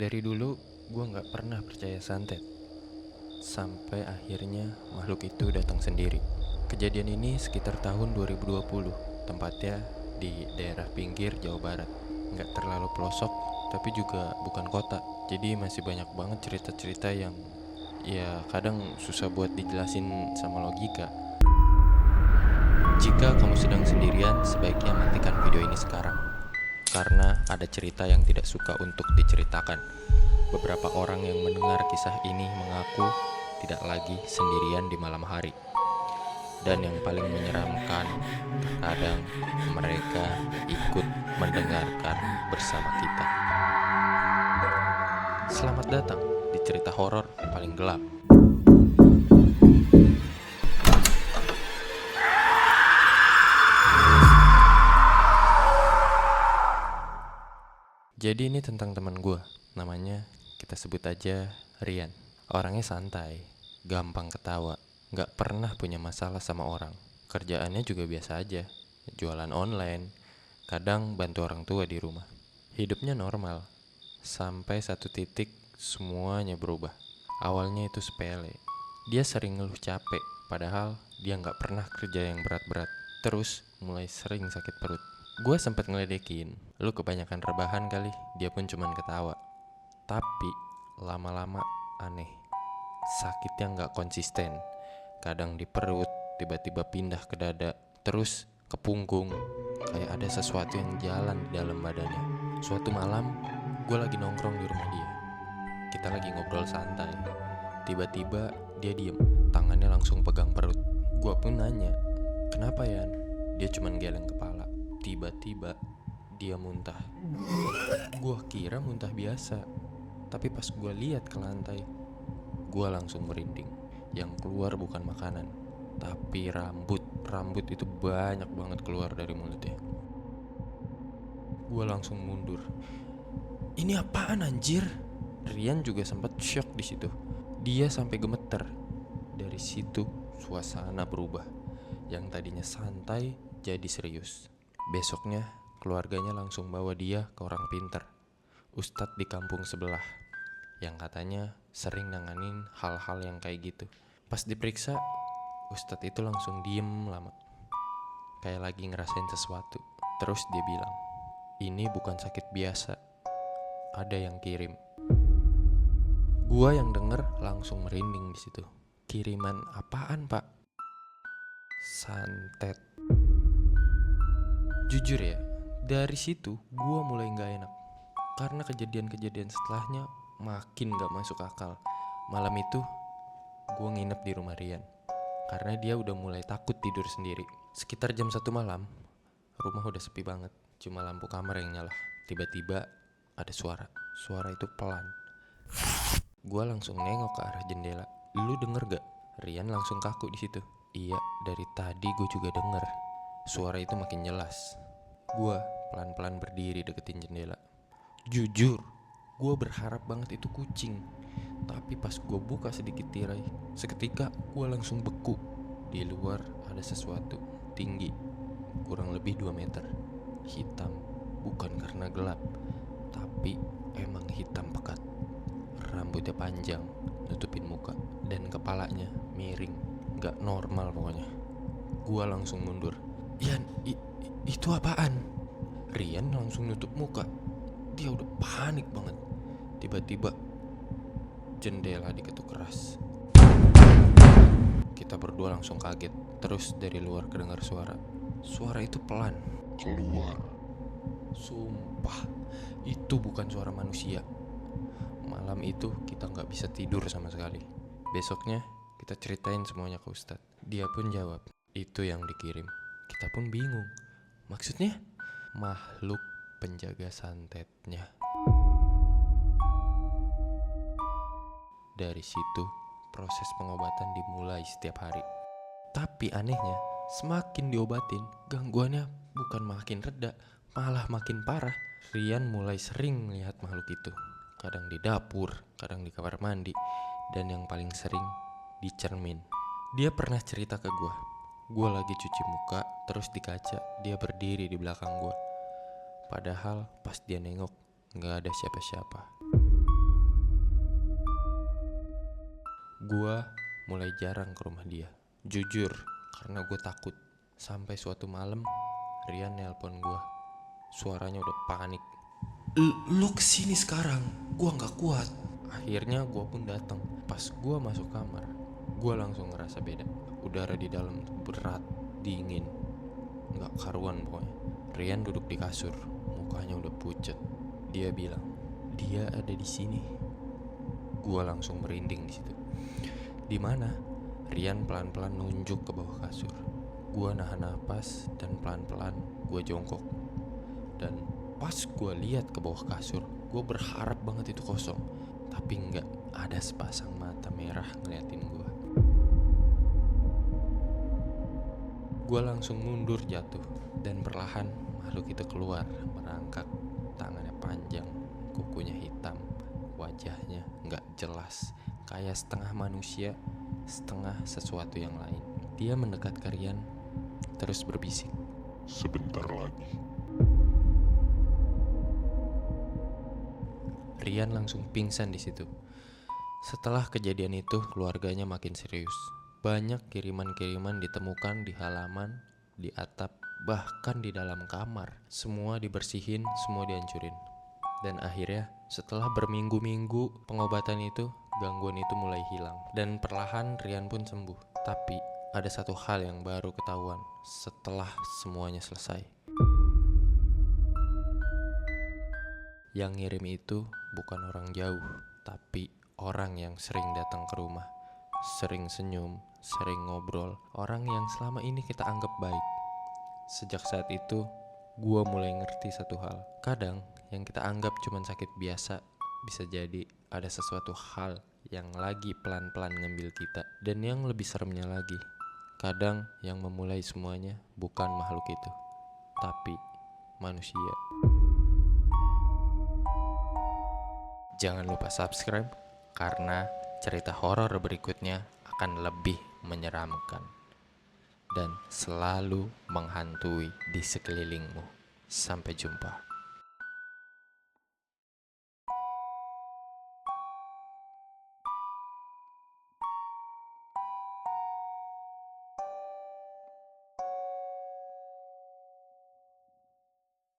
Dari dulu gue gak pernah percaya santet. Sampai akhirnya makhluk itu datang sendiri. Kejadian ini sekitar tahun 2020, tepatnya di daerah pinggir Jawa Barat. Gak terlalu pelosok, tapi juga bukan kota. Jadi masih banyak banget cerita-cerita yang ya kadang susah buat dijelasin sama logika. Jika kamu sedang sendirian, sebaiknya matikan video ini sekarang. Karena ada cerita yang tidak suka untuk diceritakan. Beberapa orang yang mendengar kisah ini mengaku tidak lagi sendirian di malam hari. Dan yang paling menyeramkan, terkadang mereka ikut mendengarkan bersama kita. Selamat datang di cerita horor paling gelap. Jadi ini tentang teman gue, namanya kita sebut aja Rian. Orangnya santai, gampang ketawa, gak pernah punya masalah sama orang. Kerjaannya juga biasa aja, jualan online, kadang bantu orang tua di rumah. Hidupnya normal, sampai satu titik semuanya berubah. Awalnya itu sepele, dia sering ngeluh capek, padahal dia gak pernah kerja yang berat-berat. Terus mulai sering sakit perut. Gue sempet ngeledekin, lu kebanyakan rebahan kali. Dia pun cuman ketawa. Tapi lama-lama aneh, sakitnya gak konsisten. Kadang di perut, tiba-tiba pindah ke dada, terus ke punggung. Kayak ada sesuatu yang jalan di dalam badannya. Suatu malam, gue lagi nongkrong di rumah dia. Kita lagi ngobrol santai. Tiba-tiba dia diem, tangannya langsung pegang perut. Gue pun nanya, kenapa Yan? Dia cuman geleng kepala. Tiba-tiba dia muntah. Gua kira muntah biasa, tapi pas gua lihat ke lantai, gua langsung merinding. Yang keluar bukan makanan, tapi rambut. Rambut itu banyak banget keluar dari mulutnya. Gua langsung mundur. Ini apaan anjir? Rian juga sempat shock di situ. Dia sampai gemeter. Dari situ suasana berubah. Yang tadinya santai jadi serius. Besoknya keluarganya langsung bawa dia ke orang pinter, ustadz di kampung sebelah, yang katanya sering nanganin hal-hal yang kayak gitu. Pas diperiksa, ustadz itu langsung diem lama, kayak lagi ngerasain sesuatu. Terus dia bilang, ini bukan sakit biasa, ada yang kirim. Gua yang denger langsung merinding di situ. Kiriman apaan pak? Santet. Jujur ya, dari situ gue mulai gak enak. Karena kejadian-kejadian setelahnya makin gak masuk akal. Malam itu gue nginep di rumah Rian, karena dia udah mulai takut tidur sendiri. Sekitar jam 1 malam, rumah udah sepi banget, cuma lampu kamar yang nyala. Tiba-tiba ada suara. Suara itu pelan. Gue langsung nengok ke arah jendela. Lu denger gak? Rian langsung kaku di situ. Iya, dari tadi gue juga denger. Suara itu makin jelas. Gue pelan-pelan berdiri deketin jendela. Jujur, gue berharap banget itu kucing. Tapi pas gue buka sedikit tirai, seketika gue langsung beku. Di luar ada sesuatu tinggi, kurang lebih 2 meter. Hitam, bukan karena gelap, tapi emang hitam pekat. Rambutnya panjang, nutupin muka, dan kepalanya miring. Gak normal pokoknya. Gue langsung mundur. Yan, itu apaan? Rian langsung nutup muka. Dia udah panik banget. Tiba-tiba jendela diketuk keras. Kita berdua langsung kaget. Terus dari luar kedengar suara. Suara itu pelan. Keluar. Sumpah, itu bukan suara manusia. Malam itu kita gak bisa tidur sama sekali. Besoknya kita ceritain semuanya ke Ustadz. Dia pun jawab, itu yang dikirim. Kita pun bingung, maksudnya makhluk penjaga santetnya. Dari situ proses pengobatan dimulai setiap hari. Tapi anehnya, semakin diobatin, gangguannya bukan makin reda, malah makin parah. Rian mulai sering melihat makhluk itu. Kadang di dapur, kadang di kamar mandi, dan yang paling sering di cermin. Dia pernah cerita ke gue lagi cuci muka, terus di kaca dia berdiri di belakang gue. Padahal pas dia nengok, gak ada siapa-siapa. Gua mulai jarang ke rumah dia. Jujur, karena gue takut. Sampai suatu malam, Rian nelpon gue. Suaranya udah panik. Lu kesini sekarang, gua nggak kuat. Akhirnya gue pun datang. Pas gue masuk kamar, gue langsung ngerasa beda. Udara di dalam tuh berat, dingin, nggak karuan pokoknya. Rian duduk di kasur, mukanya udah pucat. Dia bilang, dia ada di sini. Gue langsung merinding di situ. Di mana? Rian pelan-pelan nunjuk ke bawah kasur. Gue nahan napas dan pelan-pelan gue jongkok. Dan pas gue lihat ke bawah kasur, gue berharap banget itu kosong. Tapi enggak, ada sepasang mata merah ngeliatin gue. Gue langsung mundur jatuh. Dan perlahan makhluk itu keluar, merangkak. Tangannya panjang, kukunya hitam, wajahnya nggak jelas, kayak setengah manusia, setengah sesuatu yang lain. Dia mendekat ke Rian, terus berbisik. Sebentar lagi. Rian langsung pingsan di situ. Setelah kejadian itu, keluarganya makin serius. Banyak kiriman-kiriman ditemukan di halaman, di atap, bahkan di dalam kamar. Semua dibersihin, semua dihancurin. Dan akhirnya, setelah berminggu-minggu pengobatan itu, gangguan itu mulai hilang. Dan perlahan Rian pun sembuh. Tapi ada satu hal yang baru ketahuan setelah semuanya selesai. Yang ngirim itu bukan orang jauh, tapi orang yang sering datang ke rumah, sering senyum, sering ngobrol, orang yang selama ini kita anggap baik. Sejak saat itu, gue mulai ngerti satu hal. Kadang yang kita anggap cuma sakit biasa, bisa jadi ada sesuatu hal yang lagi pelan-pelan ngambil kita. Dan yang lebih seremnya lagi, kadang yang memulai semuanya bukan makhluk itu, tapi manusia. Jangan lupa subscribe, karena cerita horor berikutnya akan lebih menyeramkan dan selalu menghantui di sekelilingmu. Sampai jumpa.